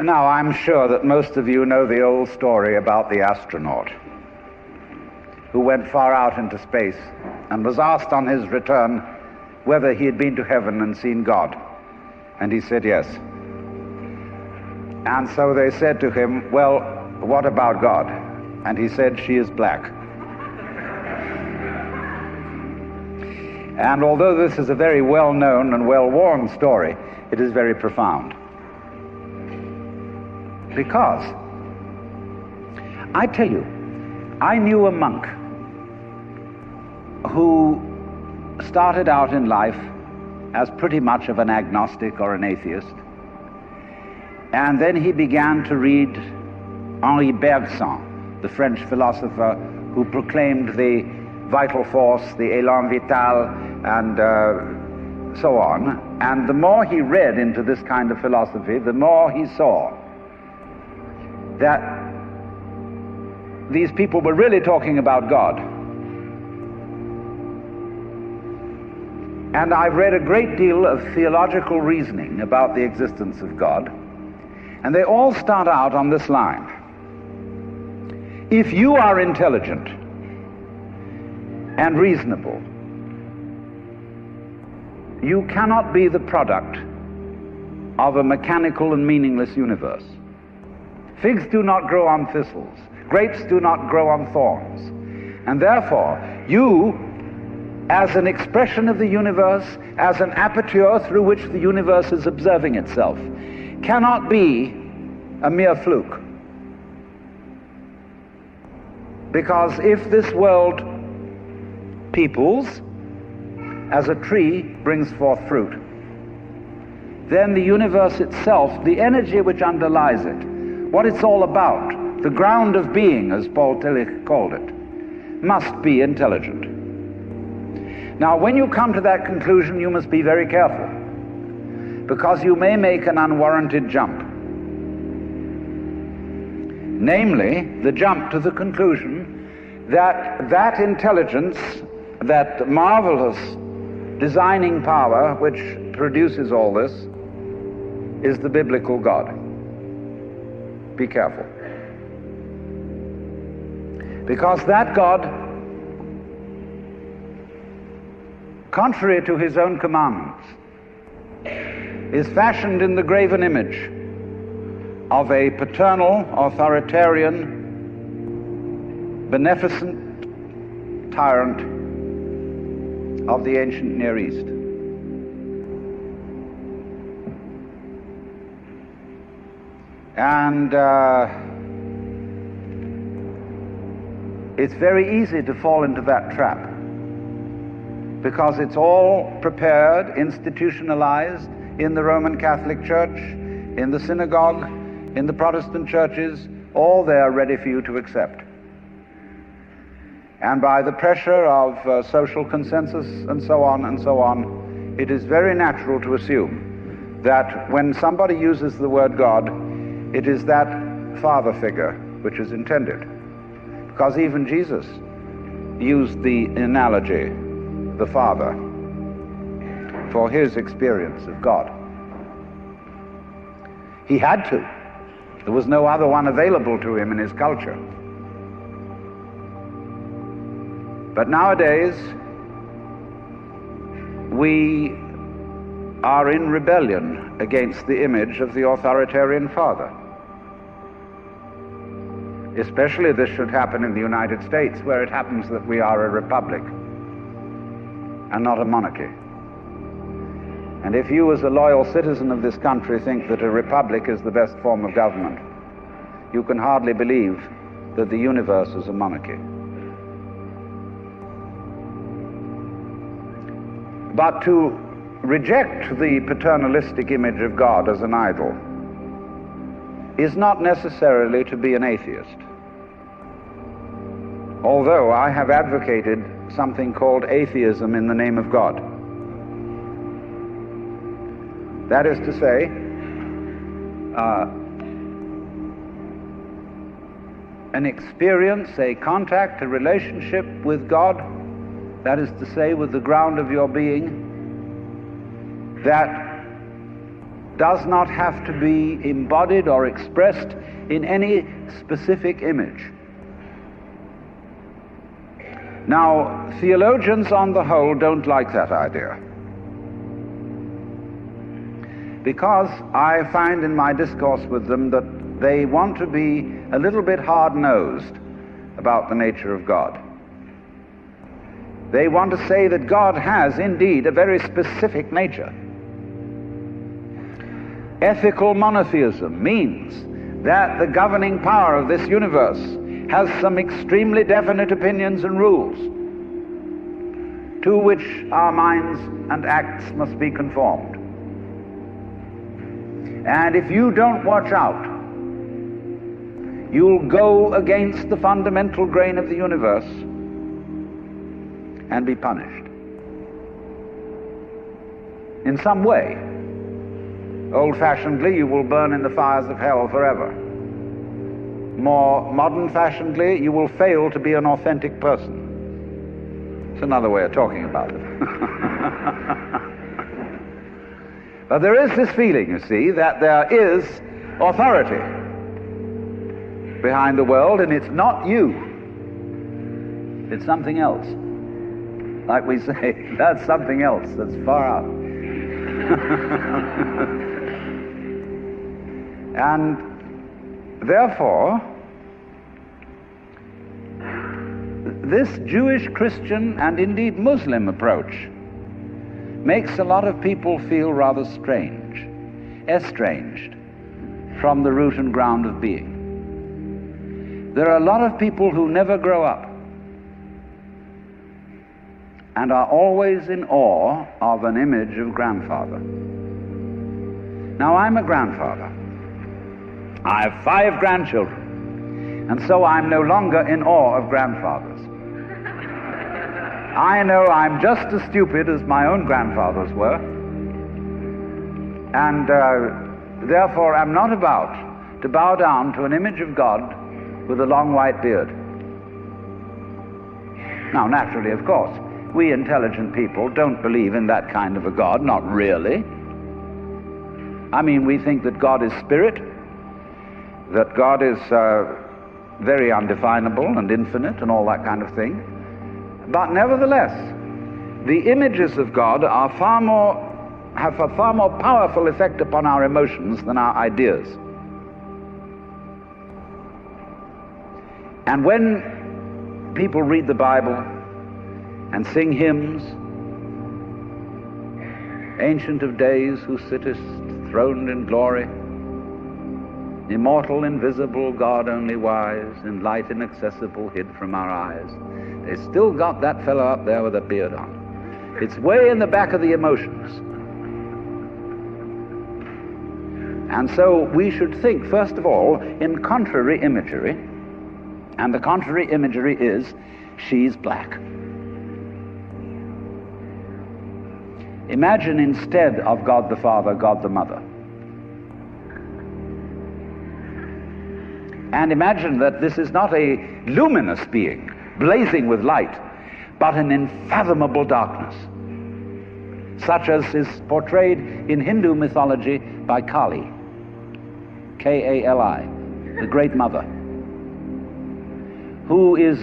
Now, I'm sure that most of you know the old story about the astronaut who went far out into space and was asked on his return whether he had been to heaven and seen God. And he said yes. And so they said to him, well, what about God? And he said, she is black. And although this is a very well-known and well-worn story, it is very profound. Because, I tell you, I knew a monk who started out in life as pretty much of an agnostic or an atheist, and then he began to read Henri Bergson, the French philosopher who proclaimed the vital force, the élan vital, and so on. And the more he read into this kind of philosophy, the more he saw that these people were really talking about God. And I've read a great deal of theological reasoning about the existence of God, and they all start out on this line. If you are intelligent and reasonable, you cannot be the product of a mechanical and meaningless universe. Figs do not grow on thistles. Grapes do not grow on thorns. And therefore, you, as an expression of the universe, as an aperture through which the universe is observing itself, cannot be a mere fluke. Because if this world peoples, as a tree brings forth fruit, then the universe itself, the energy which underlies it, what it's all about, the ground of being, as Paul Tillich called it, must be intelligent. Now, when you come to that conclusion, you must be very careful, because you may make an unwarranted jump. Namely, the jump to the conclusion that that intelligence, that marvelous designing power which produces all this, is the biblical God. Be careful. Because that God, contrary to his own commandments, is fashioned in the graven image of a paternal, authoritarian, beneficent tyrant of the ancient Near East. And it's very easy to fall into that trap, because it's all prepared, institutionalized in the Roman Catholic Church, in the synagogue, in the Protestant churches, all there ready for you to accept. And by the pressure of social consensus and so on, it is very natural to assume that when somebody uses the word God, it is that father figure which is intended. Because even Jesus used the analogy, the Father, for his experience of God. He had to. There was no other one available to him in his culture. But nowadays, we are in rebellion against the image of the authoritarian father. Especially this should happen in the United States, where it happens that we are a republic and not a monarchy. And if you, as a loyal citizen of this country, think that a republic is the best form of government, you can hardly believe that the universe is a monarchy. But to reject the paternalistic image of God as an idol is not necessarily to be an atheist. Although I have advocated something called atheism in the name of God. That is to say, an experience, a contact, a relationship with God, that is to say, with the ground of your being, that does not have to be embodied or expressed in any specific image. Now, theologians on the whole don't like that idea, because I find in my discourse with them that they want to be a little bit hard-nosed about the nature of God. They want to say that God has indeed a very specific nature. Ethical monotheism means that the governing power of this universe has some extremely definite opinions and rules to which our minds and acts must be conformed. And if you don't watch out, you'll go against the fundamental grain of the universe and be punished in some way. Old-fashionedly, you will burn in the fires of hell forever. More modern-fashionedly, you will fail to be an authentic person. It's another way of talking about it. But there is this feeling, you see, that there is authority behind the world, and it's not you. It's something else. Like we say, that's something else that's far out. And therefore, this Jewish, Christian, and indeed Muslim approach makes a lot of people feel rather strange, estranged from the root and ground of being. There are a lot of people who never grow up and are always in awe of an image of grandfather. Now, I'm a grandfather. I have 5 grandchildren, and so I'm no longer in awe of grandfathers. I know I'm just as stupid as my own grandfathers were, and therefore I'm not about to bow down to an image of God with a long white beard. Now, naturally, of course, we intelligent people don't believe in that kind of a God, not really. I mean, we think that God is spirit, that God is very undefinable and infinite and all that kind of thing. But nevertheless, the images of God are have a far more powerful effect upon our emotions than our ideas. And when people read the Bible and sing hymns, Ancient of Days, who sittest throned in glory, immortal, invisible, God only wise, in light inaccessible, hid from our eyes, they still got that fellow up there with a beard on. It's way in the back of the emotions. And so we should think, first of all, in contrary imagery, and the contrary imagery is, she's black. Imagine instead of God the Father, God the Mother. And imagine that this is not a luminous being, blazing with light, but an unfathomable darkness, such as is portrayed in Hindu mythology by Kali, K-A-L-I, the Great Mother, who is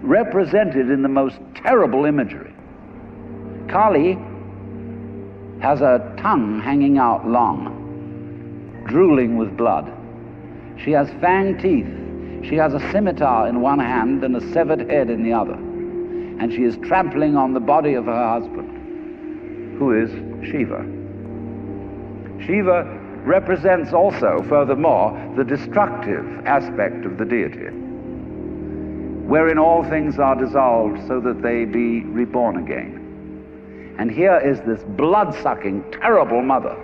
represented in the most terrible imagery. Kali has a tongue hanging out long, drooling with blood. She has fanged teeth. She has a scimitar in one hand and a severed head in the other. And she is trampling on the body of her husband, who is Shiva. Shiva represents also, furthermore, the destructive aspect of the deity, wherein all things are dissolved so that they be reborn again. And here is this blood-sucking, terrible mother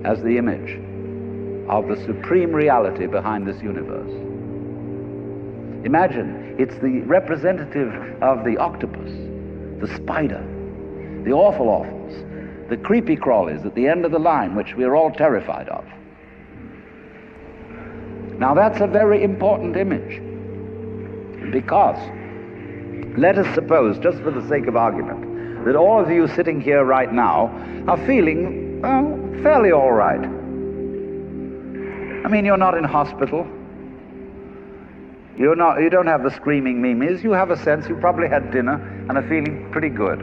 as the image of the supreme reality behind this universe. Imagine, it's the representative of the octopus, the spider, the awful-awfuls, the creepy-crawlies at the end of the line, which we are all terrified of. Now that's a very important image, because let us suppose, just for the sake of argument, that all of you sitting here right now are feeling Well, fairly all right. I mean, you're not in hospital. You don't have the screaming memes. You have a sense you probably had dinner and are feeling pretty good.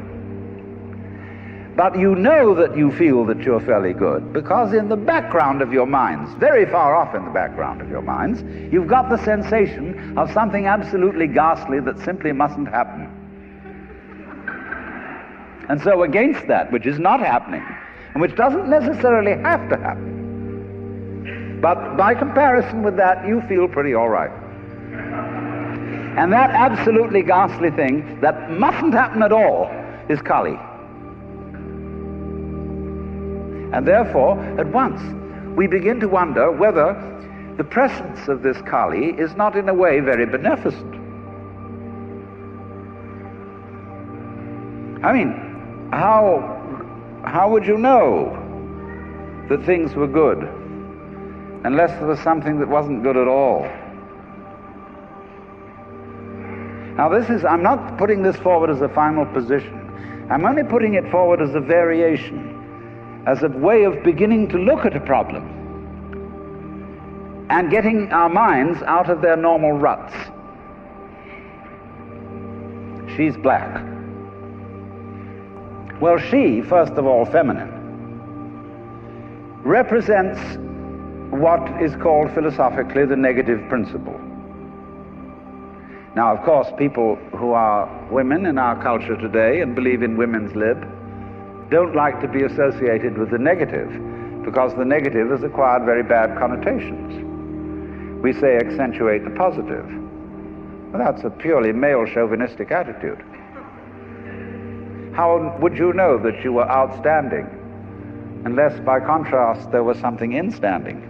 But you know that you feel that you're fairly good because in the background of your minds, very far off in the background of your minds, you've got the sensation of something absolutely ghastly that simply mustn't happen. And so against that, which is not happening, and which doesn't necessarily have to happen, but by comparison with that, you feel pretty all right. And that absolutely ghastly thing that mustn't happen at all is Kali. And therefore, at once, we begin to wonder whether the presence of this Kali is not in a way very beneficent. I mean, how would you know that things were good unless there was something that wasn't good at all? Now I'm not putting this forward as a final position. I'm only putting it forward as a variation, as a way of beginning to look at a problem and getting our minds out of their normal ruts. She's black. Well, she, first of all, feminine, represents what is called philosophically the negative principle. Now, of course, people who are women in our culture today and believe in women's lib don't like to be associated with the negative, because the negative has acquired very bad connotations. We say accentuate the positive. Well, that's a purely male chauvinistic attitude. How would you know that you were outstanding unless by contrast there was something instanding?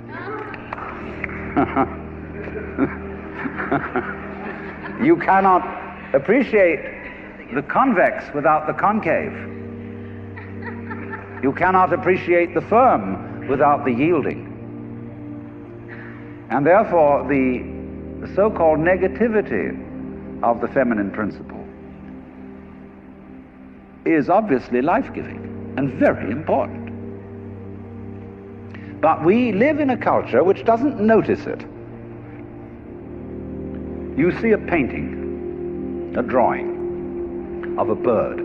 You cannot appreciate the convex without the concave. You cannot appreciate the firm without the yielding. And therefore, the so-called negativity of the feminine principle is obviously life-giving and very important. But we live in a culture which doesn't notice it. You see a painting, a drawing of a bird,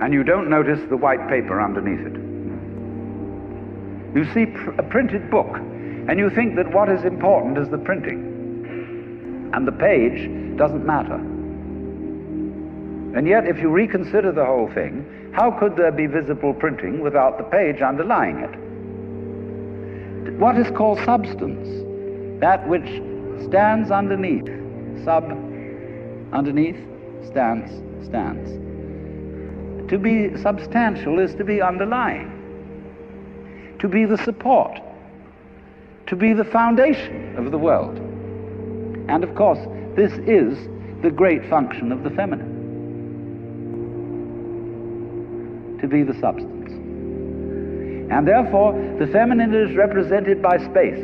and you don't notice the white paper underneath it. You see a printed book, and you think that what is important is the printing, and the page doesn't matter. And yet, if you reconsider the whole thing, how could there be visible printing without the page underlying it? What is called substance, that which stands underneath, underneath, stands. To be substantial is to be underlying, to be the support, to be the foundation of the world. And of course, this is the great function of the feminine, to be the substance. And therefore, the feminine is represented by space,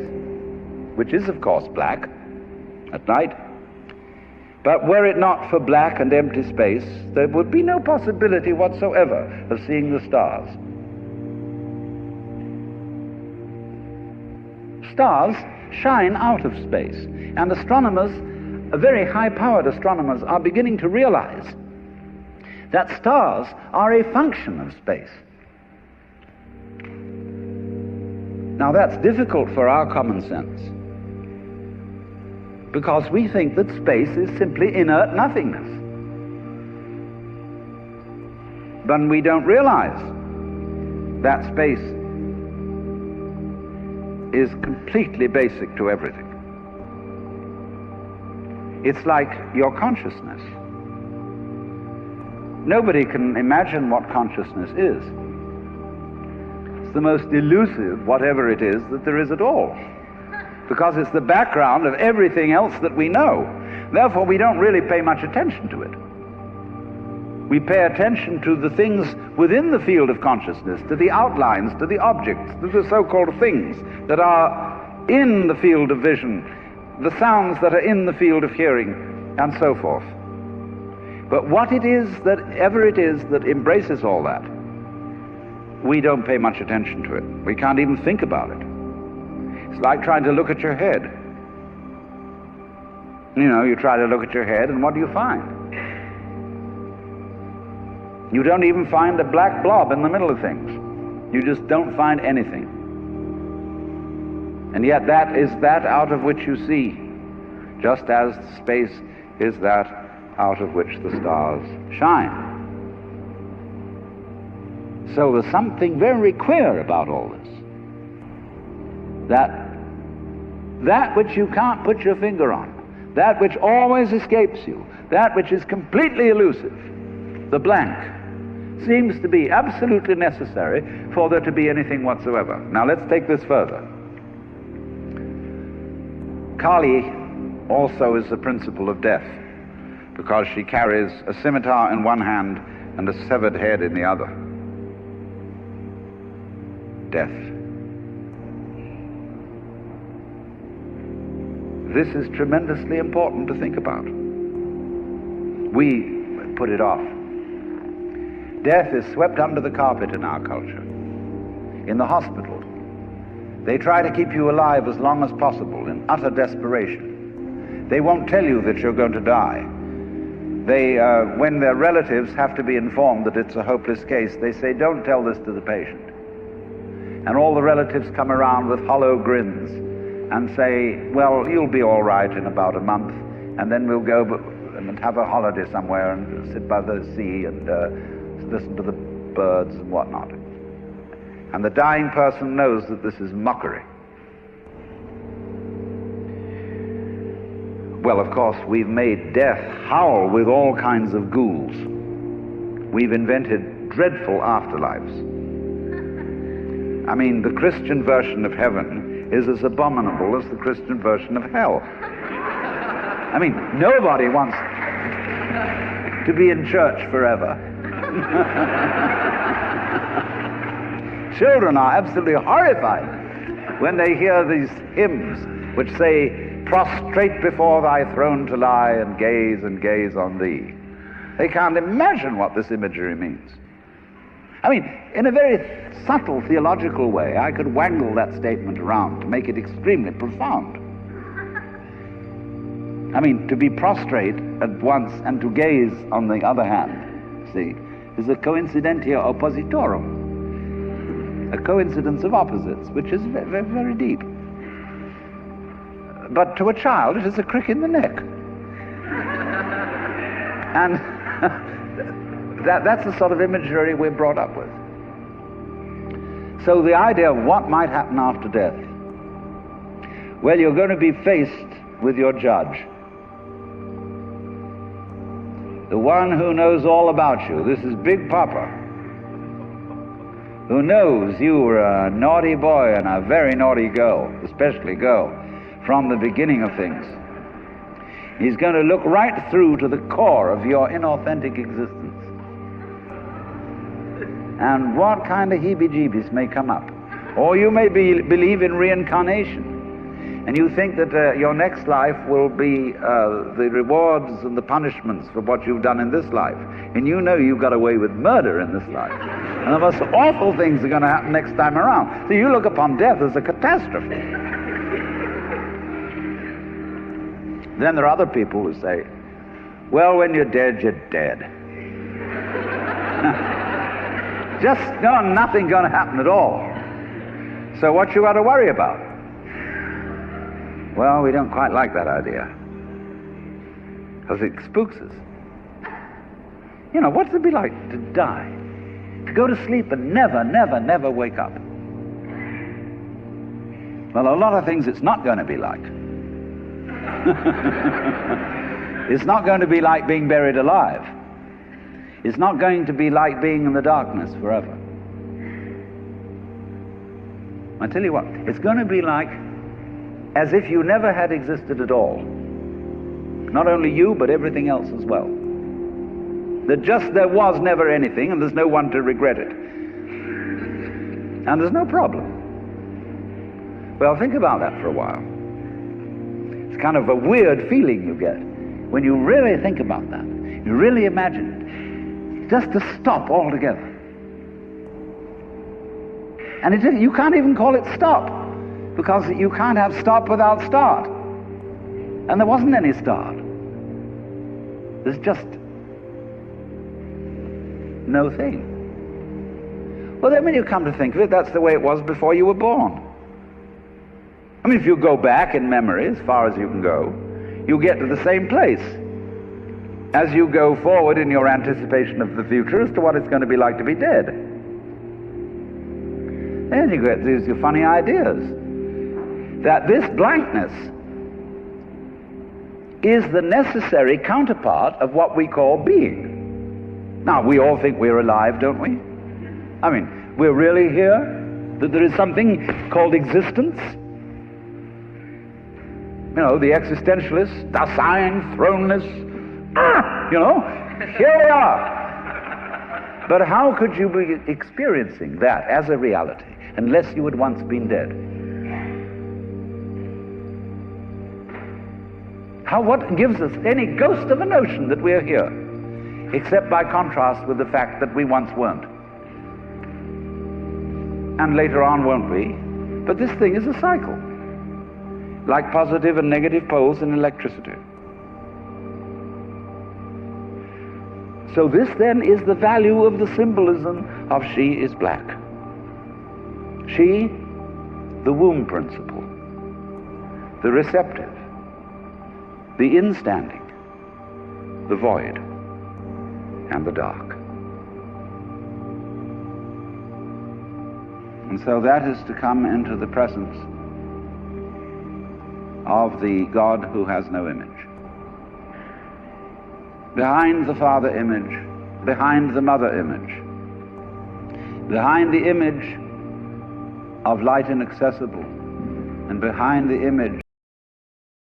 which is of course black at night. But were it not for black and empty space, there would be no possibility whatsoever of seeing the stars. Stars shine out of space, and astronomers, very high-powered astronomers, are beginning to realize that stars are a function of space. Now that's difficult for our common sense, because we think that space is simply inert nothingness. But we don't realize that space is completely basic to everything. It's like your consciousness. Nobody can imagine what consciousness is. It's the most elusive, whatever it is, that there is at all, because it's the background of everything else that we know. Therefore, we don't really pay much attention to it. We pay attention to the things within the field of consciousness, to the outlines, to the objects, to the so-called things that are in the field of vision, the sounds that are in the field of hearing, and so forth. But what it is that ever it is that embraces all that we don't pay much attention to it. We can't even think about it. It's like trying to look at your head. You know, you try to look at your head, and what do you find? You don't even find a black blob in the middle of things. You just don't find anything. And yet that is that out of which you see, just as space is that out of which the stars shine. So there's something very queer about all this. That which you can't put your finger on, that which always escapes you, that which is completely elusive, the blank, seems to be absolutely necessary for there to be anything whatsoever. Now let's take this further. Kali also is the principle of death, because she carries a scimitar in one hand and a severed head in the other. Death. This is tremendously important to think about. We put it off. Death is swept under the carpet in our culture. In the hospital, they try to keep you alive as long as possible in utter desperation. They won't tell you that you're going to die. When their relatives have to be informed that it's a hopeless case, they say, don't tell this to the patient. And all the relatives come around with hollow grins and say, well, you'll be all right in about a month, and then we'll go and have a holiday somewhere and sit by the sea and listen to the birds and whatnot. And the dying person knows that this is mockery. Well, of course, we've made death howl with all kinds of ghouls. We've invented dreadful afterlives. I mean, the Christian version of heaven is as abominable as the Christian version of hell. I mean, nobody wants to be in church forever. Children are absolutely horrified when they hear these hymns which say, prostrate before thy throne to lie and gaze on thee. They can't imagine what this imagery means. I mean, in a very subtle theological way, I could wangle that statement around to make it extremely profound. I mean, to be prostrate at once and to gaze on the other hand, see, is a coincidentia oppositorum, a coincidence of opposites, which is very, very deep. But to a child, it is a crick in the neck. And that's the sort of imagery we're brought up with. So the idea of what might happen after death, well, you're going to be faced with your judge, the one who knows all about you. This is Big Papa, who knows you were a naughty boy and a very naughty girl, especially girl, from the beginning of things. He's going to look right through to the core of your inauthentic existence. And what kind of heebie-jeebies may come up. Or you may believe in reincarnation, and you think that your next life will be the rewards and the punishments for what you've done in this life. And you know you got away with murder in this life. And the most awful things are going to happen next time around. So you look upon death as a catastrophe. Then there are other people who say, well, when you're dead, you're dead. Just nothing going to happen at all. So what you got to worry about? Well, we don't quite like that idea, because it spooks us. You know, what's it be like to die? To go to sleep and never wake up? Well, a lot of things it's not going to be like. It's not going to be like being buried alive. It's not going to be like being in the darkness forever. I tell you what, it's going to be like as if you never had existed at all. Not only you, but everything else as well. There was never anything, and there's no one to regret it. And there's no problem. Well, think about that for a while. It's kind of a weird feeling you get when you really think about that. You really imagine it. Just to stop altogether. And you can't even call it stop, because you can't have stop without start. And there wasn't any start. There's just no thing. Well, then when you come to think of it, that's the way it was before you were born. I mean, if you go back in memory as far as you can go, you get to the same place as you go forward in your anticipation of the future as to what it's going to be like to be dead. Then you get these funny ideas that this blankness is the necessary counterpart of what we call being. Now, we all think we're alive, don't we? I mean, we're really here, that there is something called existence. You know, the existentialists, Dasein, thrownness, you know, here we are. But how could you be experiencing that as a reality unless you had once been dead? What gives us any ghost of a notion that we're here, except by contrast with the fact that we once weren't? And later on won't be. But this thing is a cycle, like positive and negative poles in electricity. So this then is the value of the symbolism of she is black. She, the womb principle, the receptive, the instanding, the void, and the dark. And so that is to come into the presence of the God who has no image. Behind the Father image, behind the Mother image, behind the image of light inaccessible, and behind the image